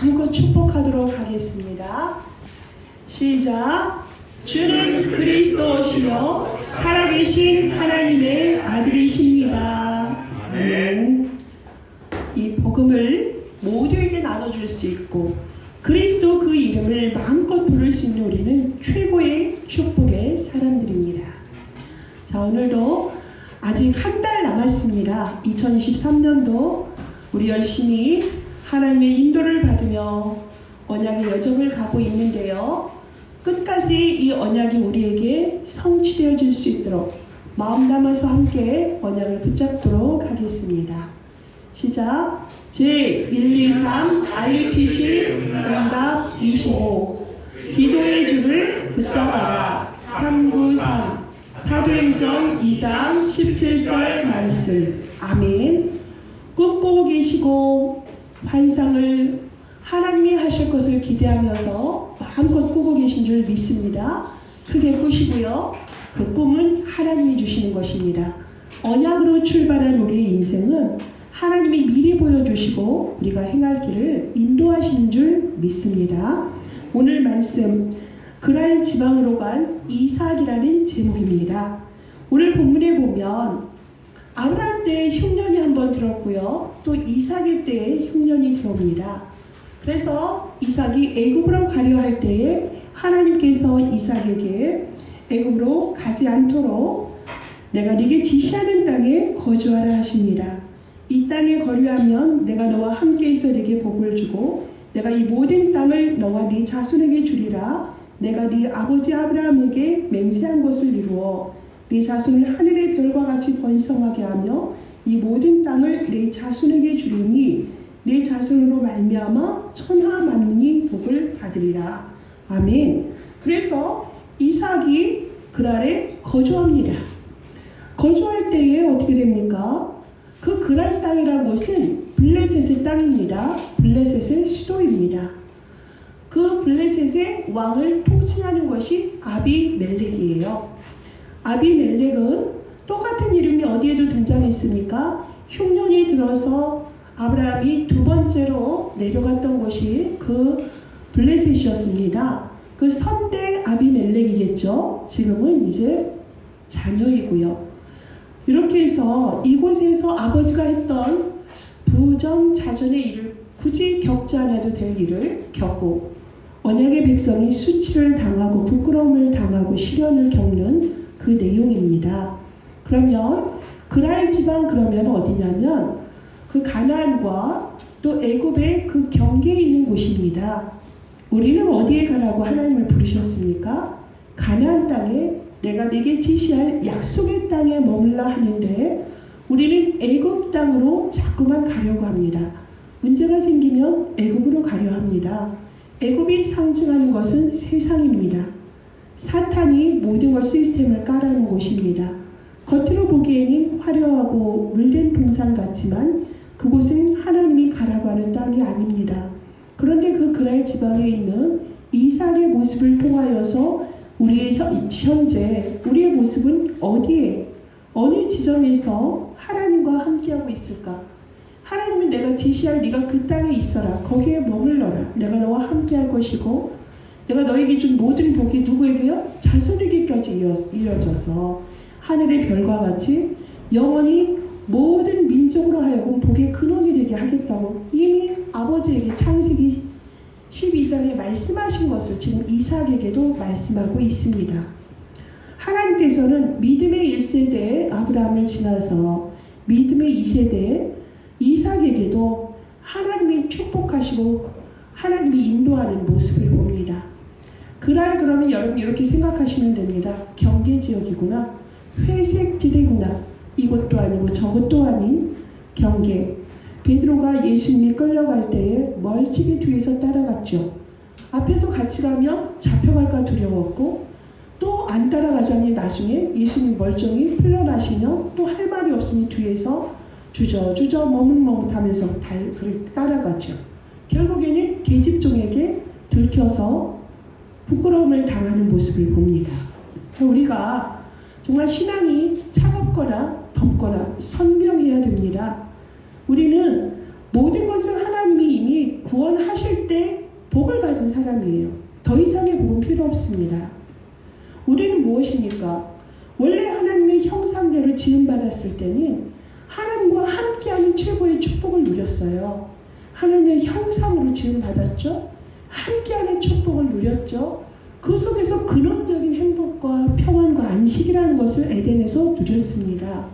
마음껏 축복하도록 하겠습니다. 시작. 주는 그리스도시요 살아계신 하나님의 아들이십니다. 아멘. 이 복음을 모두에게 나눠줄 수 있고 그리스도 그 이름을 마음껏 부를 수 있는 우리는 최고의 축복의 사람들입니다. 자, 오늘도 아직 한 달 남았습니다. 2023년도 우리 열심히 하나님의 인도를 받으며 언약의 여정을 가고 있는데요. 끝까지 이 언약이 우리에게 성취되어질 수 있도록 마음 담아서 함께 언약을 붙잡도록 하겠습니다. 시작. 제123 RUTC 응답 25 기도의 줄을 붙잡아라 393 사도행전 2장 17절 말씀. 아멘. 꿈꾸고 계시고 환상을 하나님이 하실 것을 기대하면서 마음껏 꾸고 계신 줄 믿습니다. 크게 꾸시고요. 그 꿈은 하나님이 주시는 것입니다. 언약으로 출발한 우리의 인생은 하나님이 미리 보여주시고 우리가 행할 길을 인도하시는 줄 믿습니다. 오늘 말씀 그랄 지방으로 간 이삭이라는 제목입니다. 오늘 본문에 보면 아브라함 때의 흉년이 한번 들었고요. 또 이삭의 때의 흉년이 들어옵니다. 그래서 이삭이 애굽으로 가려 할 때에 하나님께서 이삭에게 애굽으로 가지 않도록 내가 네게 지시하는 땅에 거주하라 하십니다. 이 땅에 거류하면 내가 너와 함께 있어 네게 복을 주고 내가 이 모든 땅을 너와 네 자손에게 주리라. 내가 네 아버지 아브라함에게 맹세한 것을 이루어 네 자손을 하늘의 별과 같이 번성하게 하며 이 모든 땅을 네 자손에게 주리니 네 자손으로 말미암아 천하 만민이 복을 받으리라. 아멘. 그래서 이삭이 그랄에 거주합니다. 거주할 때에 어떻게 됩니까? 그 그랄 땅이라는 것은 블레셋의 땅입니다. 블레셋의 수도입니다. 그 블레셋의 왕을 통칭하는 것이 아비멜렉이에요. 아비멜렉은 똑같은 이름이 어디에도 등장했습니까? 흉년이 들어서 아브라함이 두 번째로 내려갔던 곳이 그 블레셋이었습니다. 그 선대 아비멜렉이겠죠. 지금은 이제 자녀이고요. 이렇게 해서 이곳에서 아버지가 했던 부정자전의 일을 굳이 겪지 않아도 될 일을 겪고 언약의 백성이 수치를 당하고 부끄러움을 당하고 시련을 겪는 그 내용입니다. 그러면 그랄 지방 그러면 어디냐면 그 가나안과 또 애굽의 그 경계에 있는 곳입니다. 우리는 어디에 가라고 하나님을 부르셨습니까? 가나안 땅에 내가 네게 지시할 약속의 땅에 머물라 하는데 우리는 애굽 땅으로 자꾸만 가려고 합니다. 문제가 생기면 애굽으로 가려 합니다. 애굽이 상징하는 것은 세상입니다. 사탄이 모든 걸 시스템을 깔아놓은 곳입니다. 겉으로 보기에는 화려하고 물된 동산 같지만 그곳은 하나님이 가라고 하는 땅이 아닙니다. 그런데 그 그랄 지방에 있는 이삭의 모습을 통하여서 우리의 현재 우리의 모습은 어디에 어느 지점에서 하나님과 함께하고 있을까? 하나님은 내가 지시할 네가 그 땅에 있어라. 거기에 머물러라. 내가 너와 함께할 것이고 내가 너에게 준 모든 복이 누구에게요? 자손에게까지 이어져서 하늘의 별과 같이 영원히 모든 민족으로 하여금 복의 근원이 되게 하겠다고 이미 아버지에게 창세기 12장에 말씀하신 것을 지금 이삭에게도 말씀하고 있습니다. 하나님께서는 믿음의 1세대에 아브라함을 지나서 믿음의 2세대에 이삭에게도 하나님이 축복하시고 하나님이 인도하는 모습을 봅니다. 그랄 그러면 여러분 이렇게 생각하시면 됩니다. 경계지역이구나. 회색지대구나. 이것도 아니고 저것도 아닌 경계. 베드로가 예수님이 끌려갈 때에 멀찍이 뒤에서 따라갔죠. 앞에서 같이 가면 잡혀갈까 두려웠고 또 안 따라가자니 나중에 예수님 멀쩡히 풀려나시면 또 할 말이 없으니 뒤에서 주저주저 머뭇머뭇하면서 따라가죠. 결국에는 계집종에게 들켜서 부끄러움을 당하는 모습을 봅니다. 우리가 정말 신앙이 차갑거나 덥거나 선명해야 됩니다. 우리는 모든 것을 하나님이 이미 구원하실 때 복을 받은 사람이에요. 더 이상의 복은 필요 없습니다. 우리는 무엇입니까? 원래 하나님의 형상대로 지음받았을 때는 하나님과 함께하는 최고의 축복을 누렸어요. 하나님의 형상으로 지음받았죠. 함께하는 축복을 누렸죠. 그 속에서 근원적인 행복과 평안과 안식이라는 것을 에덴에서 누렸습니다.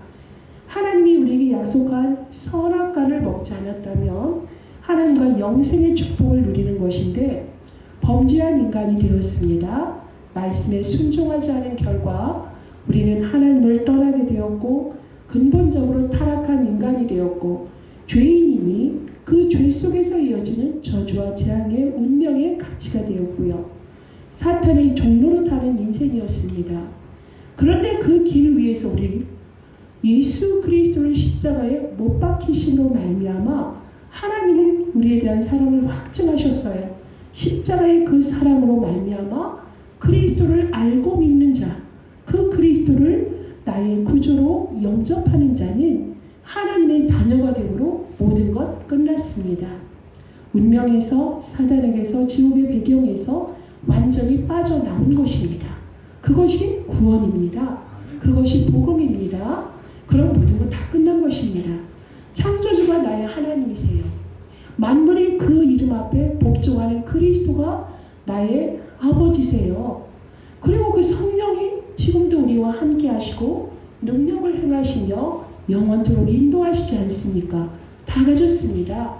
하나님이 우리에게 약속한 선악과를 먹지 않았다면 하나님과 영생의 축복을 누리는 것인데 범죄한 인간이 되었습니다. 말씀에 순종하지 않은 결과 우리는 하나님을 떠나게 되었고 근본적으로 타락한 인간이 되었고 죄인임이 그 죄 속에서 이어지는 저주와 재앙의 운명의 가치가 되었고요. 사탄의 종로로 타는 인생이었습니다. 그런데 그 길 위에서 우리 예수 그리스도를 십자가에 못 박히심으로 말미암아 하나님은 우리에 대한 사랑을 확증하셨어요. 십자가의 그 사랑으로 말미암아 그리스도를 알고 믿는 자, 그 그리스도를 나의 구주로 영접하는 자는 하나님의 자녀가 되므로 모든 것 끝났습니다. 운명에서 사단에게서 지옥의 배경에서 완전히 빠져나온 것입니다. 그것이 구원입니다. 그것이 복음입니다. 그럼 모든 것 다 끝난 것입니다. 창조주가 나의 하나님이세요. 만물이 그 이름 앞에 복종하는 그리스도가 나의 아버지세요. 그리고 그 성령이 지금도 우리와 함께 하시고 능력을 행하시며 영원토록 인도하시지 않습니까? 다 가졌습니다.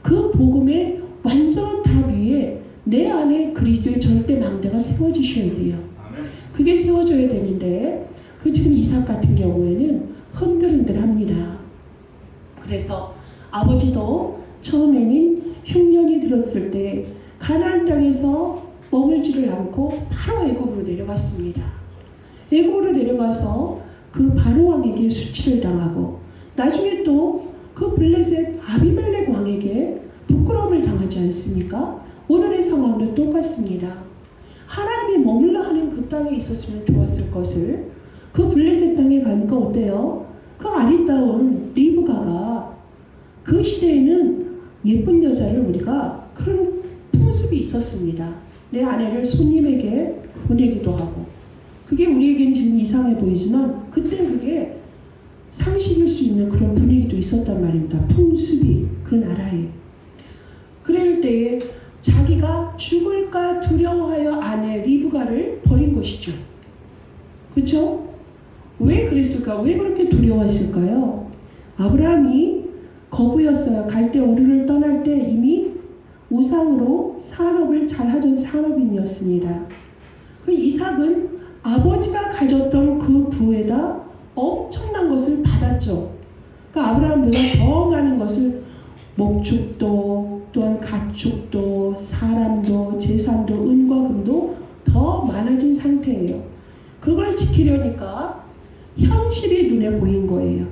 그 복음의 완전한 답 위에 내 안에 그리스도의 절대 망대가 세워지셔야 돼요. 그게 세워져야 되는데 그 지금 이삭 같은 경우에는 흔들흔들합니다. 그래서 아버지도 처음에는 흉년이 들었을 때 가나안 땅에서 머물지를 않고 바로 애굽으로 내려갔습니다. 애굽으로 내려가서 그 바로 왕에게 수치를 당하고 나중에 또 그 블레셋 아비멜렉 왕에게 부끄러움을 당하지 않습니까? 오늘의 상황도 똑같습니다. 하나님이 머물러 하는 그 땅에 있었으면 좋았을 것을 그 블레셋 땅에 가니까 어때요? 그 아리따운 리브가가 그 시대에는 예쁜 여자를 우리가 그런 풍습이 있었습니다. 내 아내를 손님에게 보내기도 하고 그게 우리에게는 지금 이상해 보이지만 그땐 그게 상식일 수 있는 그런 분위기도 있었단 말입니다. 풍습이 그 나라에. 그럴 때에 자기가 죽을까 두려워하여 아내 리브가를 버린 것이죠. 그렇죠? 왜 그랬을까? 왜 그렇게 두려워했을까요? 아브라함이 거부였어요. 갈대 우르를 떠날 때 이미 우상으로 산업을 잘하던 산업인이었습니다. 그 이삭은 아버지가 가졌던 그 부에다 엄청난 것을 받았죠. 그러니까 아브라함보다 더 많은 것을 목축도 또한 가축도 사람도 재산도 은과 금도 더 많아진 상태예요. 그걸 지키려니까 현실이 눈에 보인 거예요.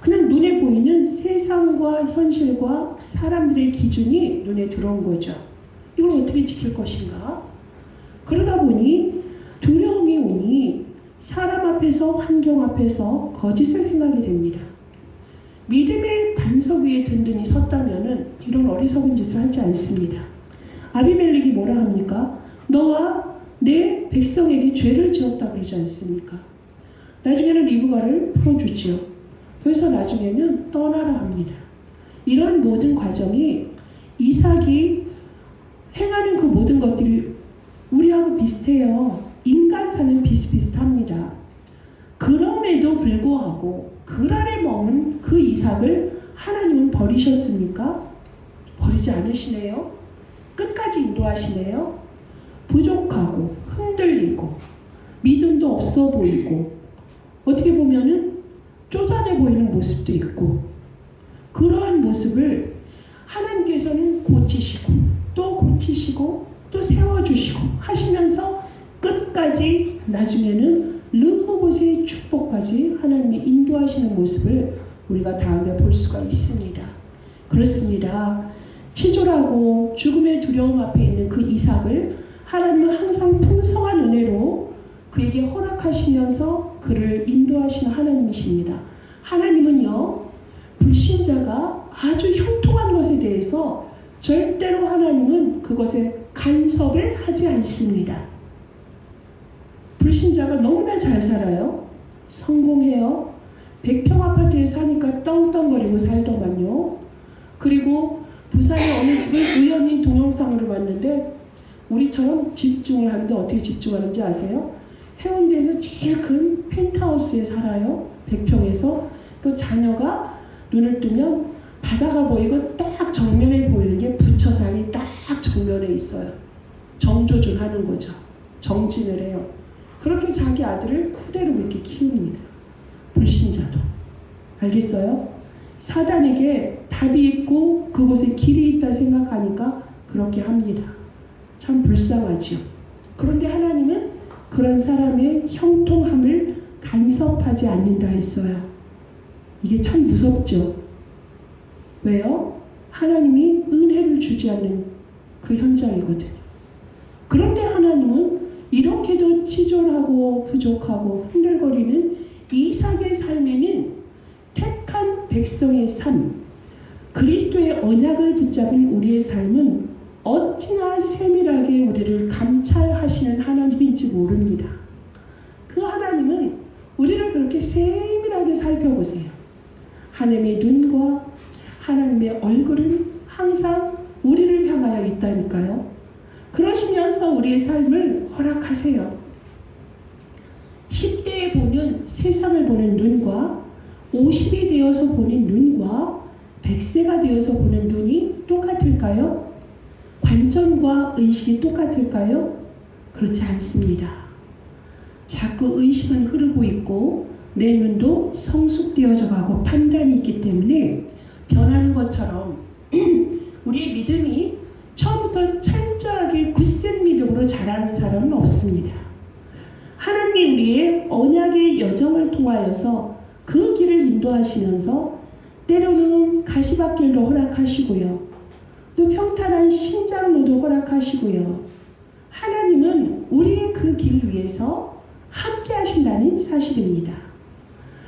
그냥 눈에 보이는 세상과 현실과 사람들의 기준이 눈에 들어온 거죠. 이걸 어떻게 지킬 것인가? 그러다 보니 두려움이 오니 사람 앞에서 환경 앞에서 거짓을 행하게 됩니다. 믿음의 반석 위에 든든히 섰다면은 이런 어리석은 짓을 하지 않습니다. 아비멜렉이 뭐라 합니까? 너와 내 백성에게 죄를 지었다 그러지 않습니까? 나중에는 리브가를 풀어주지요. 그래서 나중에는 떠나라 합니다. 이런 모든 과정이 이삭이 행하는 그 모든 것들이 우리하고 비슷해요. 인간사는 비슷비슷합니다. 그럼에도 불구하고 그 아래 머문 그 이삭을 하나님은 버리셨습니까? 버리지 않으시네요. 끝까지 인도하시네요. 부족하고 흔들리고 믿음도 없어 보이고 어떻게 보면은 쪼잔해 보이는 모습도 있고 그러한 모습을 하나님께서는 고치시고 또 고치시고 또 세워주시고 하시면서 끝까지 나중에는 르호봇의 축복까지 하나님이 인도하시는 모습을 우리가 다음에 볼 수가 있습니다. 그렇습니다. 치졸하고 죽음의 두려움 앞에 있는 그 이삭을 하나님은 항상 풍성한 은혜로 그에게 허락하시면서 그를 인도하시는 하나님이십니다. 하나님은요, 불신자가 아주 형통한 것에 대해서 절대로 하나님은 그것에 간섭을 하지 않습니다. 불신자가 너무나 잘 살아요. 성공해요. 100평 아파트에 사니까 떵떵거리고 살더만요. 그리고 부산의 어느 집을 우연히 동영상으로 봤는데 우리처럼 집중을 하는데 어떻게 집중하는지 아세요? 해운대에서 제일 큰 펜트하우스에 살아요. 100평에서. 그 자녀가 눈을 뜨면 바다가 보이고 딱 정면에 보이는 게 부처산이 딱 정면에 있어요. 정조준 하는 거죠. 정진을 해요. 그렇게 자기 아들을 후대로 그렇게 키웁니다. 불신자도. 알겠어요? 사단에게 답이 있고 그곳에 길이 있다 생각하니까 그렇게 합니다. 참 불쌍하지요. 그런데 하나님은 그런 사람의 형통함을 간섭하지 않는다 했어요. 이게 참 무섭죠. 왜요? 하나님이 은혜를 주지 않는 그 현장이거든요. 그런데 하나님은 이렇게도 치졸하고 부족하고 흔들거리는 이삭의 삶에는 택한 백성의 삶, 그리스도의 언약을 붙잡은 우리의 삶은 어찌나 세밀하게 우리를 감찰하시는 하나님인지 모릅니다. 그 하나님은 우리를 그렇게 세밀하게 살펴보세요. 하나님의 눈과 하나님의 얼굴은 항상 우리를 향하여 있다니까요. 그러시면서 우리의 삶을 허락하세요. 10대에 보는 세상을 보는 눈과 50이 되어서 보는 눈과 100세가 되어서 보는 눈이 똑같을까요? 관점과 의식이 똑같을까요? 그렇지 않습니다. 자꾸 의식은 흐르고 있고 내 눈도 성숙되어져 가고 판단이 있기 때문에 변하는 것처럼 우리의 믿음이 처음부터 철저하게 굳센 믿음으로 자라는 사람은 없습니다. 하나님이 우리의 언약의 여정을 통하여서 그 길을 인도하시면서 때로는 가시밭길로 허락하시고요. 또 평탄한 심장로도 허락하시고요. 하나님은 우리의 그 길 위에서 함께 하신다는 사실입니다.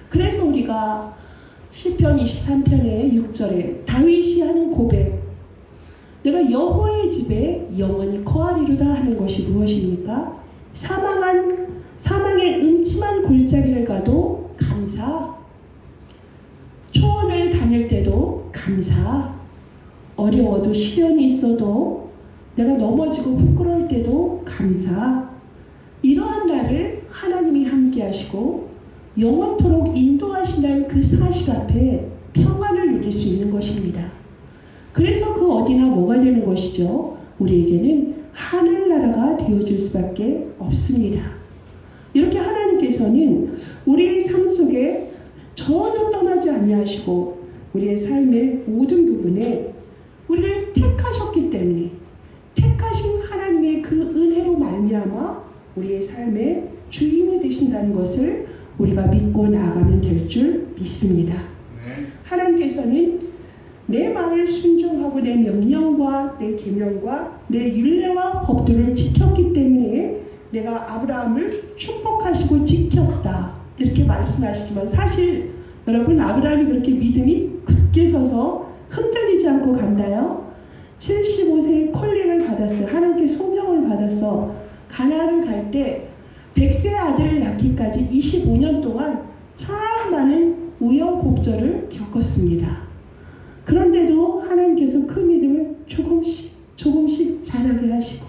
그래서 우리가 시편 23편의 6절에 다윗이 하는 고백, 내가 여호와의 집에 영원히 거하리로다 하는 것이 무엇입니까? 사망의 음침한 골짜기를 가도 감사, 초원을 다닐 때도 감사, 어려워도 시련이 있어도 내가 넘어지고 부끄러울 때도 감사. 이러한 나를 하나님이 함께 하시고 영원토록 인도하신다는 그 사실 앞에 평안을 누릴 수 있는 것입니다. 그래서 그 어디나 뭐가 되는 것이죠? 우리에게는 하늘나라가 되어질 수밖에 없습니다. 이렇게 하나님께서는 우리의 삶 속에 전혀 떠나지 아니하시고 우리의 삶의 모든 부분에 우리를 택하셨기 때문에 택하신 하나님의 그 은혜로 말미암아 우리의 삶의 주인이 되신다는 것을 우리가 믿고 나아가면 될 줄 믿습니다. 하나님께서는 내 말을 순종하고 내 명령과 내 계명과 내 율례와 법도를 지켰기 때문에 내가 아브라함을 축복하시고 지켰다 이렇게 말씀하시지만 사실 여러분 아브라함이 그렇게 믿음이 굳게 서서 흔들리지 않고 갔나요? 75세에 콜링을 받았어요. 하나님께 소명을 받아서 가나안을 갈 때 100세 아들을 낳기까지 25년 동안 참 많은 우여곡절을 겪었습니다. 그런데도 하나님께서 그 믿음을 조금씩 자라게 하시고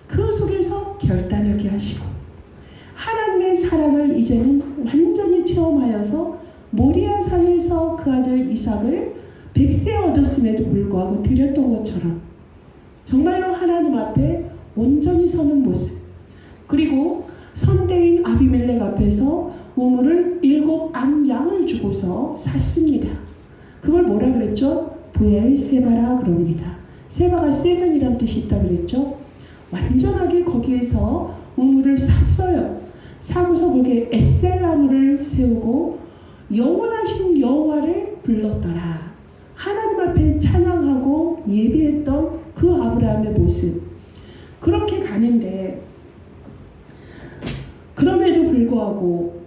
그 속에서 결단하게 하시고 하나님의 사랑을 이제는 완전히 체험하여서 모리아 산에서 그 아들 이삭을 100세 얻었음에도 불구하고 드렸던 것처럼 정말로 하나님 앞에 온전히 서는 모습, 그리고 선대인 아비멜렉 앞에서 우물을 7 암양을 주고서 샀습니다. 그걸 뭐라 그랬죠? 보엘 세바라 그럽니다. 세바가 세븐이란 뜻이 있다 그랬죠? 완전하게 거기에서 우물을 샀어요. 사고서 거기에 에셀나무를 세우고 영원하신 여호와를 불렀더라. 하나님 앞에 찬양하고 예배했던 그 아브라함의 모습. 그렇게 가는데 그럼에도 불구하고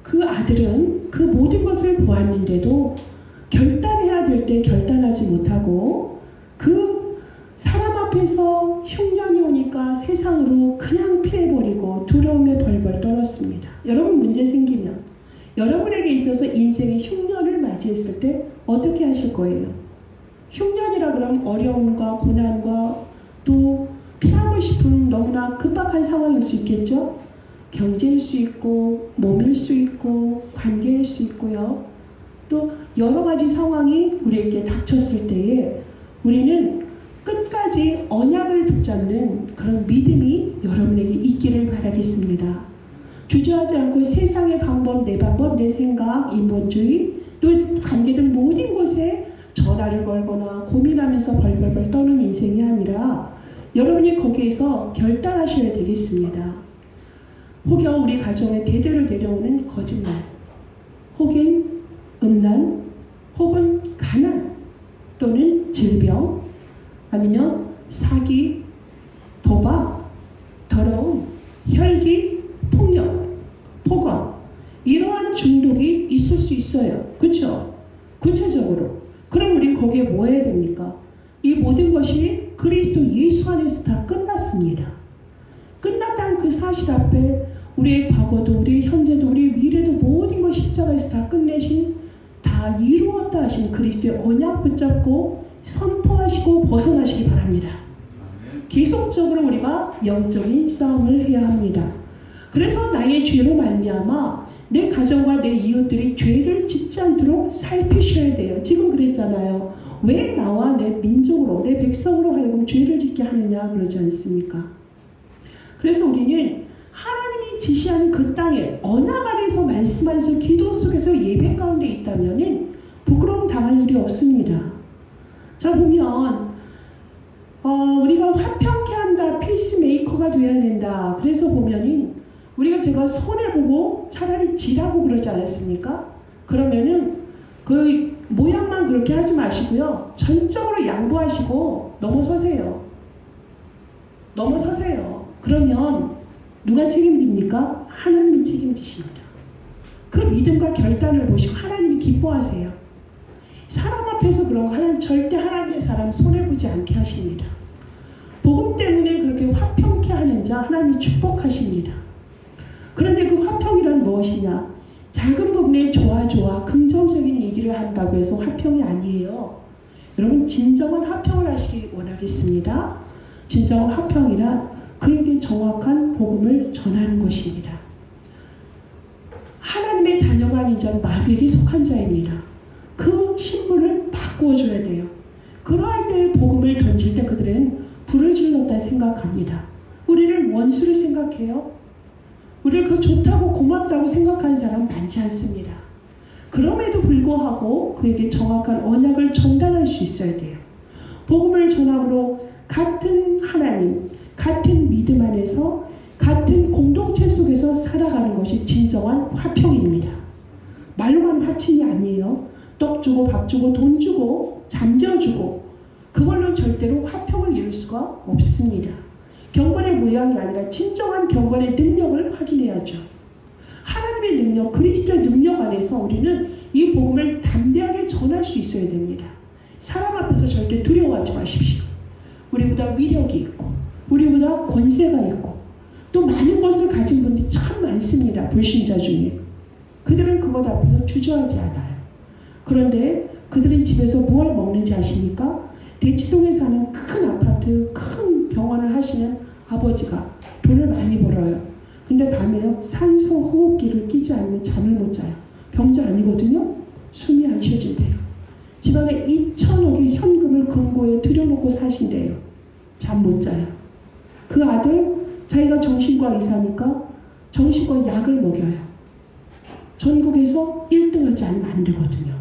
그 아들은 그 모든 것을 보았는데도 결단해야 될 때 결단하지 못하고 그 앞에서 흉년이 오니까 세상으로 그냥 피해버리고 두려움에 벌벌 떨었습니다. 여러분 문제 생기면 여러분에게 있어서 인생의 흉년을 맞이했을 때 어떻게 하실 거예요? 흉년이라 그러면 어려움과 고난과 또 피하고 싶은 너무나 급박한 상황일 수 있겠죠? 경제일 수 있고 몸일 수 있고 관계일 수 있고요. 또 여러 가지 상황이 우리에게 닥쳤을 때에 우리는 끝까지 언약을 붙잡는 그런 믿음이 여러분에게 있기를 바라겠습니다. 주저하지 않고 세상의 방법, 내 방법, 내 생각, 인본주의, 또 관계된 모든 곳에 전화를 걸거나 고민하면서 벌벌벌 떠는 인생이 아니라 여러분이 거기에서 결단하셔야 되겠습니다. 혹여 우리 가정에 대대로 내려오는 거짓말, 혹은 음란, 혹은 가난, 또는 질병, 아니면 사기, 도박, 더러움, 혈기, 폭력, 폭언, 이러한 중독이 있을 수 있어요. 그렇죠? 구체적으로. 그럼 우리 거기에 뭐 해야 됩니까? 이 모든 것이 그리스도 예수 안에서 다 끝났습니다. 끝났다는 그 사실 앞에 우리의 과거도 우리의 현재도 우리의 미래도 모든 것 십자가에서 다 끝내신, 다 이루었다 하신 그리스도의 언약 붙잡고 선포하시고 벗어나시기 바랍니다. 계속적으로 우리가 영적인 싸움을 해야 합니다. 그래서 나의 죄로 말미암아 내 가정과 내 이웃들이 죄를 짓지 않도록 살피셔야 돼요. 지금 그랬잖아요. 왜 나와 내 민족으로, 내 백성으로 하여금 죄를 짓게 하느냐 그러지 않습니까? 그래서 우리는 하나님이 지시하는 그 땅에 언약 안에서 말씀 안에서 기도 속에서 예배 가운데 있다면은 부끄러움 당할 일이 없습니다. 자 보면 우리가 화평케 한다, 피스메이커가 돼야 된다. 그래서 보면은 우리가 제가 손해보고 차라리 지라고 그러지 않았습니까? 그러면은 그 모양만 그렇게 하지 마시고요. 전적으로 양보하시고 넘어서세요. 넘어서세요. 그러면 누가 책임집니까? 하나님이 책임지십니다. 그 믿음과 결단을 보시고 하나님이 기뻐하세요. 사람 앞에서 그런 거 하나님 절대 하나님의 사람 손해보지 않게 하십니다. 복음 때문에 그렇게 화평케 하는 자 하나님이 축복하십니다. 그런데 그 화평이란 무엇이냐? 작은 부분에 좋아 긍정적인 얘기를 한다고 해서 화평이 아니에요. 여러분 진정한 화평을 하시기 원하겠습니다. 진정한 화평이란 그에게 정확한 복음을 전하는 것입니다. 하나님의 자녀가 아닌 자는 마귀에게 속한 자입니다. 그 신분을 바꾸어줘야 돼요. 그러할 때 복음을 던질 때 그들은 불을 질렀다 생각합니다. 우리를 원수를 생각해요. 우리를 그 좋다고 고맙다고 생각하는 사람 많지 않습니다. 그럼에도 불구하고 그에게 정확한 언약을 전달할 수 있어야 돼요. 복음을 전함으로 같은 하나님, 같은 믿음 안에서 같은 공동체 속에서 살아가는 것이 진정한 화평입니다. 말로만 화친이 아니에요. 떡 주고 밥 주고 돈 주고 잠겨주고 그걸로 절대로 화평을 이룰 수가 없습니다. 경건의 모양이 아니라 진정한 경건의 능력을 확인해야죠. 하나님의 능력, 그리스도의 능력 안에서 우리는 이 복음을 담대하게 전할 수 있어야 됩니다. 사람 앞에서 절대 두려워하지 마십시오. 우리보다 위력이 있고 우리보다 권세가 있고 또 많은 것을 가진 분들이 참 많습니다. 불신자 중에. 그들은 그것 앞에서 주저하지 않아요. 그런데 그들은 집에서 무엇을 먹는지 아십니까? 대치동에 사는 큰 아파트, 큰 병원을 하시는 아버지가 돈을 많이 벌어요. 근데 밤에요 산소 호흡기를 끼지 않으면 잠을 못 자요. 병자 아니거든요. 숨이 안 쉬어진대요. 집안에 2천억의 현금을 금고에 들여놓고 사신대요. 잠 못 자요. 그 아들 자기가 정신과 의사니까 정신과 약을 먹여요. 전국에서 1등하지 않으면 안 되거든요.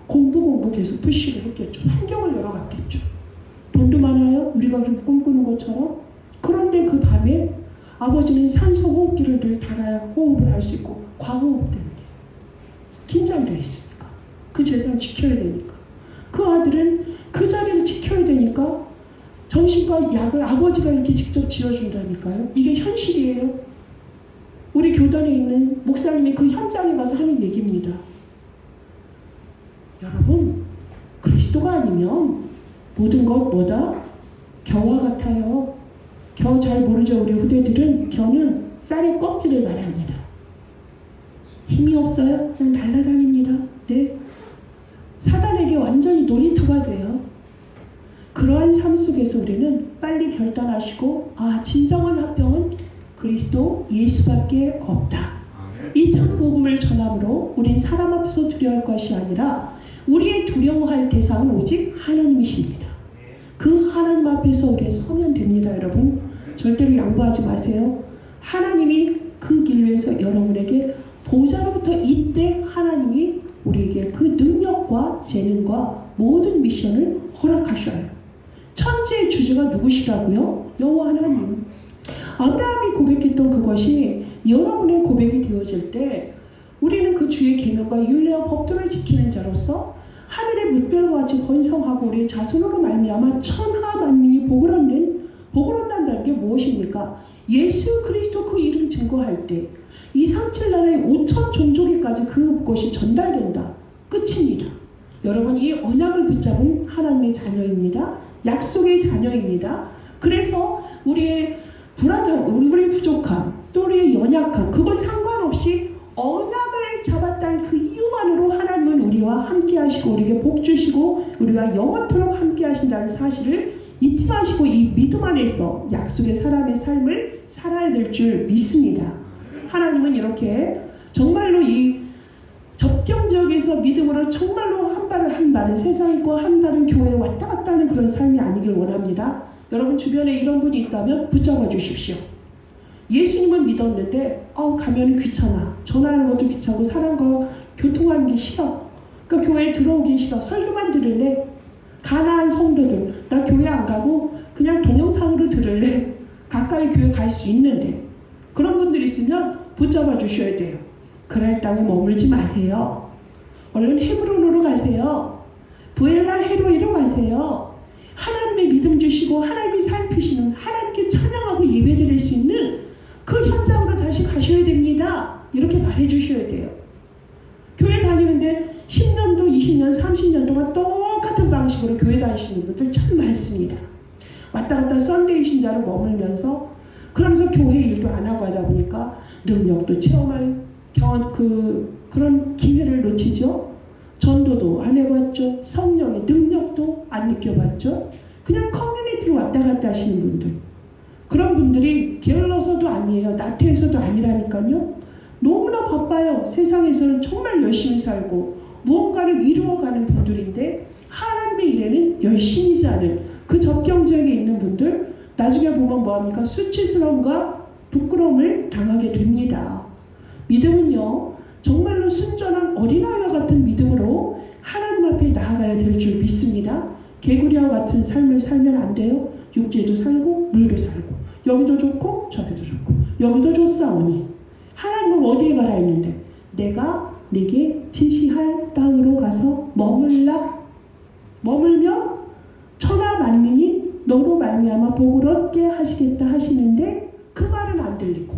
공부 계속 푸시를 했겠죠. 환경을 열어갔겠죠. 돈도 많아요. 우리가 그렇게 꿈꾸는 것처럼. 그런데 그 밤에 아버지는 산소 호흡기를 늘 달아야 호흡을 할 수 있고 과호흡 때문에 긴장되어 있으니까 그 재산 지켜야 되니까 그 아들은 그 자리를 지켜야 되니까 정신과 약을 아버지가 이렇게 직접 지어준다니까요. 이게 현실이에요. 우리 교단에 있는 목사님이 그 현장에 가서 하는 얘기입니다. 여러분 그리스도가 아니면 모든 것 뭐다? 겨와 같아요. 겨 잘 모르죠. 우리 후대들은 겨는 쌀의 껍질을 말합니다. 힘이 없어요. 그냥 날아다닙니다. 네. 사단에게 완전히 놀이터가 돼요. 그러한 삶 속에서 우리는 빨리 결단하시고 진정한 화평은 그리스도 예수밖에 없다. 이 참 복음을 전함으로 우린 사람 앞에서 두려워할 것이 아니라 우리의 두려워할 대상은 오직 하나님이십니다. 그 하나님 앞에서 우리는 서면 됩니다. 여러분 절대로 양보하지 마세요. 하나님이 그 길 위에서 여러분에게 보좌로부터 이때 하나님이 우리에게 그 능력과 재능과 모든 미션을 허락하셔요. 천지의 주제가 누구시라고요? 여호와 하나님. 아브라함이 고백했던 그것이 여러분의 고백이 되어질 때 우리는 그 주의 계명과 율례와 법도를 지키는 자로서 하늘의 물결과 같이 번성하고 우리의 자손으로 말미암아 천하 만민이 복을 얻는다는 게 무엇입니까? 예수 그리스도 그 이름 증거할 때 237나라의 5천 종족에까지 그것이 전달된다. 끝입니다. 여러분 이 언약을 붙잡은 하나님의 자녀입니다. 약속의 자녀입니다. 그래서 우리의 불안함, 우리의 부족함, 또 우리의 연약함 그걸 상관없이 언약을 잡았다는 그 이유만으로 하나님은 우리와 함께 하시고 우리에게 복 주시고 우리와 영원토록 함께 하신다는 사실을 잊지 마시고 이 믿음 안에서 약속의 사람의 삶을 살아야 될 줄 믿습니다. 하나님은 이렇게 정말로 이 접경 지역에서 믿음으로 정말로 한 발은 세상에 있고 한 발은 교회에 왔다 갔다 하는 그런 삶이 아니길 원합니다. 여러분 주변에 이런 분이 있다면 붙잡아 주십시오. 예수님은 믿었는데 가면 귀찮아. 전화하는 것도 귀찮고 사람과 교통하는 게 싫어. 그러니까 교회에 들어오긴 싫어. 설교만 들을래. 가난한 성도들 나 교회 안 가고 그냥 동영상으로 들을래. 가까이 교회 갈 수 있는데 그런 분들 있으면 붙잡아 주셔야 돼요. 그랄 땅에 머물지 마세요. 얼른 헤브론으로 가세요. 부엘라 헤로이로 가세요. 하나님의 믿음 주시고 하나님이 살피시는 하나님께 찬양하고 예배드릴 수 있는 그 현장으로 다시 가셔야 됩니다. 이렇게 말해 주셔야 돼요. 교회 다니는데 10년도 20년 30년 동안 똑같은 방식으로 교회 다니시는 분들 참 많습니다. 왔다 갔다 썬데이 신자로 머물면서 그러면서 교회 일도 안 하고 하다 보니까 능력도 체험할 그런 기회를 놓치죠. 전도도 안 해봤죠. 성령의 능력도 안 느껴봤죠. 그냥 커뮤니티로 왔다 갔다 하시는 분들. 그런 분들이 게을러서도 아니에요. 나태해서도 아니라니까요. 너무나 바빠요. 세상에서는 정말 열심히 살고 무언가를 이루어가는 분들인데 하나님의 일에는 열심히지 않은 그 접경 지역에 있는 분들 나중에 보면 뭐합니까? 수치스러움과 부끄러움을 당하게 됩니다. 믿음은요 정말로 순전한 어린아이와 같은 믿음으로 하나님 앞에 나아가야 될 줄 믿습니다. 개구리와 같은 삶을 살면 안 돼요. 육지에도 살고 물도 살고 여기도 좋고 저기도 좋고 여기도 좋사오니 하나님은 어디에 가라 했는데 내가 네게 지시할 땅으로 가서 머물면 천하 만민이 너로 말미암아 복을 얻게 하시겠다 하시는데 그 말은 안 들리고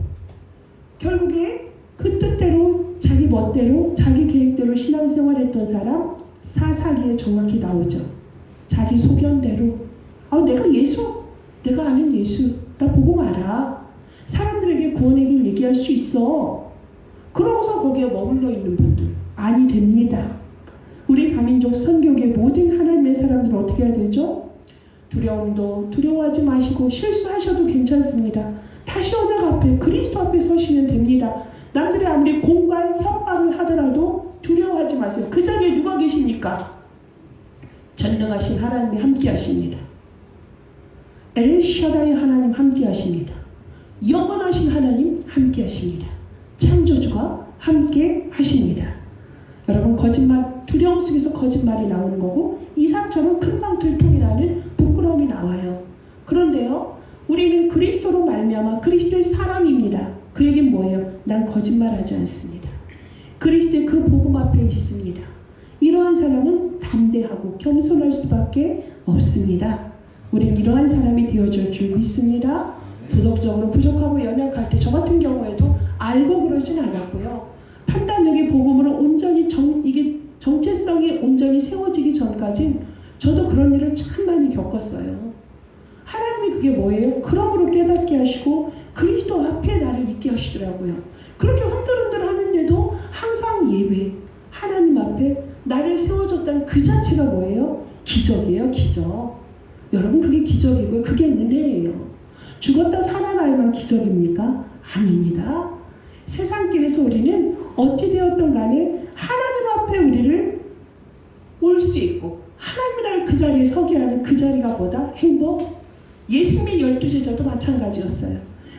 결국에 그 뜻대로 자기 멋대로 자기 계획대로 신앙생활했던 사람 사사기에 정확히 나오죠. 자기 소견대로 내가 아는 예수 나 보고 말아. 사람들에게 구원의 길 얘기할 수 있어. 그러고서 거기에 머물러 있는 분들 아니 됩니다. 우리 다민족 선교계 모든 하나님의 사람들은 어떻게 해야 되죠? 두려움도 두려워하지 마시고 실수하셔도 괜찮습니다. 다시 언약 앞에 그리스도 앞에 서시면 됩니다. 남들이 아무리 공갈 협박을 하더라도 두려워하지 마세요. 그 자리에 누가 계십니까? 전능하신 하나님이 함께 하십니다. 엘샤다의 하나님 함께 하십니다. 영원하신 하나님 함께 하십니다. 창조주가 함께 하십니다. 여러분 거짓말 두려움 속에서 거짓말이 나오는 거고 이삭처럼 금방 들통이 나는 부끄러움이 나와요. 그런데요 우리는 그리스도로 말미암아 그리스도의 사람입니다. 그 얘기는 뭐예요? 난 거짓말하지 않습니다. 그리스도의 그 복음 앞에 있습니다. 이러한 사람은 담대하고 겸손할 수밖에 없습니다. 우린 이러한 사람이 되어줄 줄 믿습니다. 도덕적으로 부족하고 연약할 때 저 같은 경우에도 알고 그러진 않았고요. 판단력의 복음으로 온전히 이게 정체성이 온전히 세워지기 전까진 저도 그런 일을 참 많이 겪었어요. 하나님이 그게 뭐예요? 그러므로 깨닫게 하시고 그리스도 앞에 나를 있게 하시더라고요. 그렇게 흔들흔들 하는데도 항상 예배, 하나님 앞에 나를 세워줬다는 그 자체가 뭐예요? 기적이에요, 기적. 여러분, 그게 기적이고요. 그게 은혜예요. 죽었다 살아나야만 기적입니까? 아닙니다. 세상길에서 우리는 어찌 되었던 간에 하나님 앞에 우리를 올 수 있고 하나님이 나를 그 자리에 서게 하는 그 자리가 뭐다? 행복? 예수님의 12제자도 마찬가지였어요.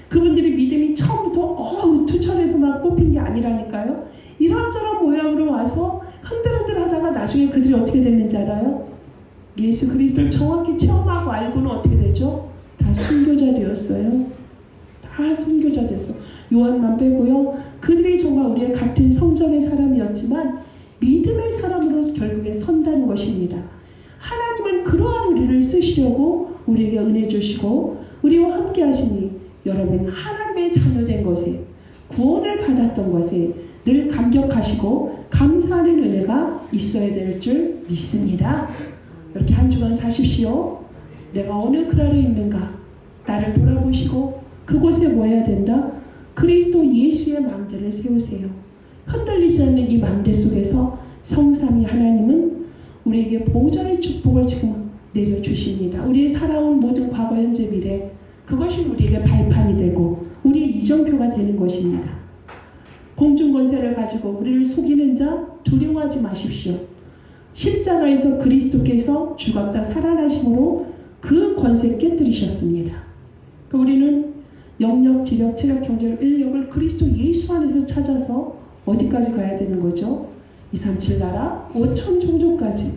그분들이 믿음이 처음부터 투철해서 막 뽑힌 게 아니라니까요. 이런저런 모양으로 와서 흔들흔들 하다가 나중에 그들이 어떻게 됐는지 알아요? 예수 그리스도를 정확히 체험하고 알고는 어떻게 되죠? 다 순교자 되었어요. 다 순교자 됐어. 요한만 빼고요. 그들이 정말 우리의 같은 성정의 사람이었지만 믿음의 사람으로 결국에 선다는 것입니다. 하나님은 그러한 우리를 쓰시려고 우리에게 은혜 주시고 우리와 함께 하시니 여러분 하나님의 자녀된 것에 구원을 받았던 것에 늘 감격하시고 감사하는 은혜가 있어야 될 줄 믿습니다. 이렇게 한 주간 사십시오. 내가 어느 글 아래 있는가 나를 돌아보시고 그곳에 뭐 해야 된다? 그리스도 예수의 망대를 세우세요. 흔들리지 않는 이 망대 속에서 성삼위 하나님은 우리에게 보좌의 축복을 지금 내려주십니다. 우리의 살아온 모든 과거 현재 미래 그것이 우리에게 발판이 되고 우리의 이정표가 되는 것입니다. 공중권세를 가지고 우리를 속이는 자 두려워하지 마십시오. 십자가에서 그리스도께서 죽었다 살아나심으로 그 권세 깨뜨리셨습니다. 우리는 영력, 지력, 체력, 경제력, 인력을 그리스도 예수 안에서 찾아서 어디까지 가야 되는 거죠? 237 나라 5천 종족까지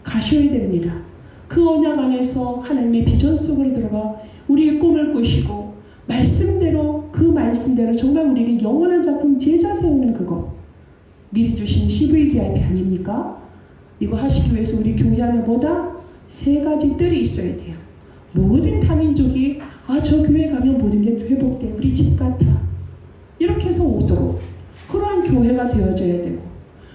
가셔야 됩니다. 그 언약 안에서 하나님의 비전 속으로 들어가 우리의 꿈을 꾸시고 말씀대로 그 말씀대로 정말 우리에게 영원한 작품 제자 세우는 그거 미리 주신 CVDIP 아닙니까? 이거 하시기 위해서 우리 교회 안에 뭐다? 3가지 뜰이 있어야 돼요. 모든 다민족이 저 교회 가면 모든 게 회복돼. 우리 집 같아. 이렇게 해서 오도록 그러한 교회가 되어져야 되고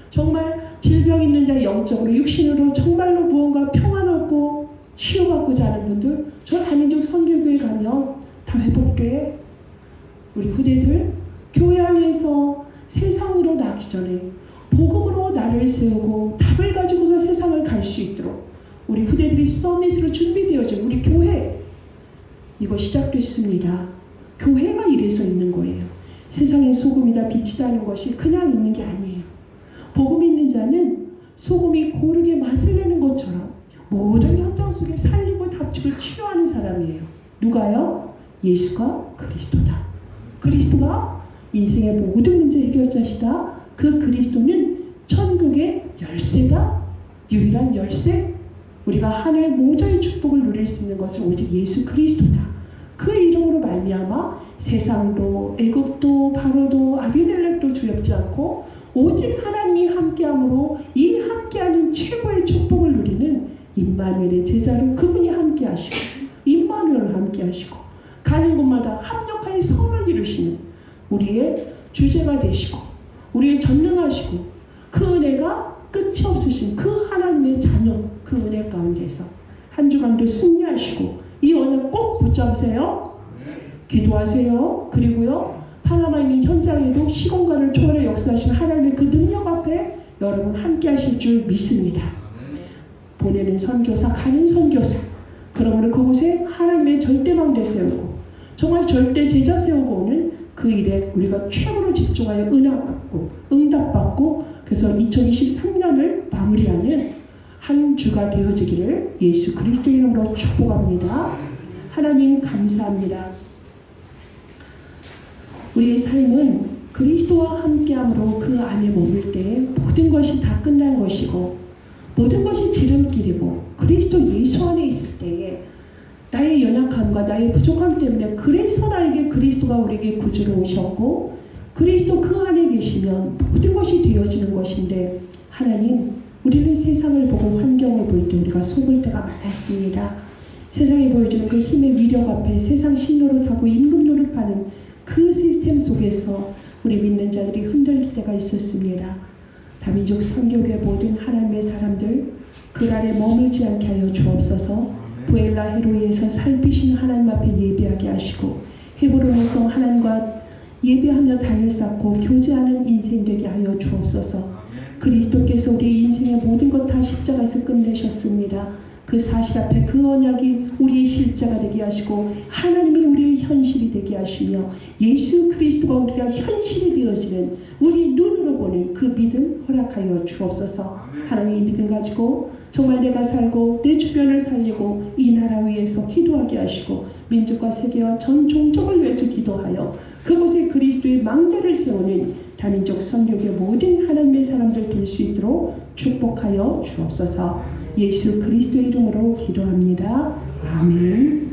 정말 질병 있는 자 영적으로 육신으로 정말로 무언가 평안 얻고 치유받고자 하는 분들 저 다민족 선교교회 가면 다 회복돼. 우리 후대들 교회 안에서 세상으로 나기 전에 복음으로 나를 세우고 답을 가지고서 세상을 갈 수 있도록 우리 후대들이 서밋으로 준비되어져 우리 교회 이거 시작됐습니다. 교회가 이래서 있는 거예요. 세상의 소금이다 빛이다 하는 것이 그냥 있는 게 아니에요. 복음 있는 자는 소금이 고르게 맛을 내는 것처럼 모든 현장 속에 살리고 답주고 치료하는 사람이에요. 누가요? 예수가 그리스도다. 그리스도가 인생의 모든 문제 해결자시다. 그 그리스도는 천국의 열쇠다. 유일한 열쇠. 우리가 하늘 모자의 축복을 누릴 수 있는 것은 오직 예수 그리스도다. 그 이름으로 말미암아 세상도 애굽도 바로도 아비멜렉도 두렵지 않고 오직 하나님이 함께함으로 이 함께하는 최고의 축복을 누리는 임마누엘의 제자로 그분이 함께하시고 임마누엘을 함께하시고 가는 곳마다 합력하여 선을 이루시는 우리의 주제가 되시고 우리의 전능하시고 그 은혜가 끝이 없으신 그 하나님의 자녀 그 은혜 가운데서 한 주간도 승리하시고 이 언약 꼭 붙잡으세요. 기도하세요. 그리고요 파나마에 있는 현장에도 시공간을 초월해 역사하신 하나님의 그 능력 앞에 여러분 함께 하실 줄 믿습니다. 보내는 선교사 가는 선교사 그러므로 그곳에 하나님의 절대망대 세우고 정말 절대 제자 세우고 오는 그 일에 우리가 최고로 집중하여 은혜받고 응답받고 그래서 2023년을 마무리하는 한 주가 되어지기를 예수 그리스도 이름으로 축복합니다. 하나님 감사합니다. 우리의 삶은 그리스도와 함께함으로 그 안에 머물 때 모든 것이 다 끝난 것이고 모든 것이 지름길이고 그리스도 예수 안에 있을 때에 나의 연약함과 나의 부족함 때문에 그래서 나에게 그리스도가 우리에게 구주로 오셨고 그리스도 그 안에 계시면 모든 것이 되어지는 것인데 하나님 우리는 세상을 보고 환경을 볼 때 우리가 속을 때가 많았습니다. 세상이 보여주는 그 힘의 위력 앞에 세상 신노릇하고 임금 노릇하는 그 시스템 속에서 우리 믿는 자들이 흔들릴 때가 있었습니다. 다민족 선교회 모든 하나님의 사람들 그 아래 머물지 않게 하여 주옵소서. 부엘라 헤로이에서 살피신 하나님 앞에 예배하게 하시고 헤브론에서 하나님과 예배하며 단을 쌓고 교제하는 인생 되게 하여 주옵소서. 그리스도께서 우리 인생의 모든 것 다 십자가에서 끝내셨습니다. 그 사실 앞에 그 언약이 우리의 실제가 되게 하시고 하나님이 우리의 현실이 되게 하시며 예수 그리스도가 우리가 현실이 되어지는 우리 눈으로 보는 그 믿음 허락하여 주옵소서. 하나님의 믿음 가지고 정말 내가 살고 내 주변을 살리고 이 나라 위에서 기도하게 하시고 민족과 세계와 전 종족을 위해서 기도하여 그곳에 그리스도의 망대를 세우는 다민족 선교의 모든 하나님의 사람들 될 수 있도록 축복하여 주옵소서. 예수 그리스도의 이름으로 기도합니다. 아멘.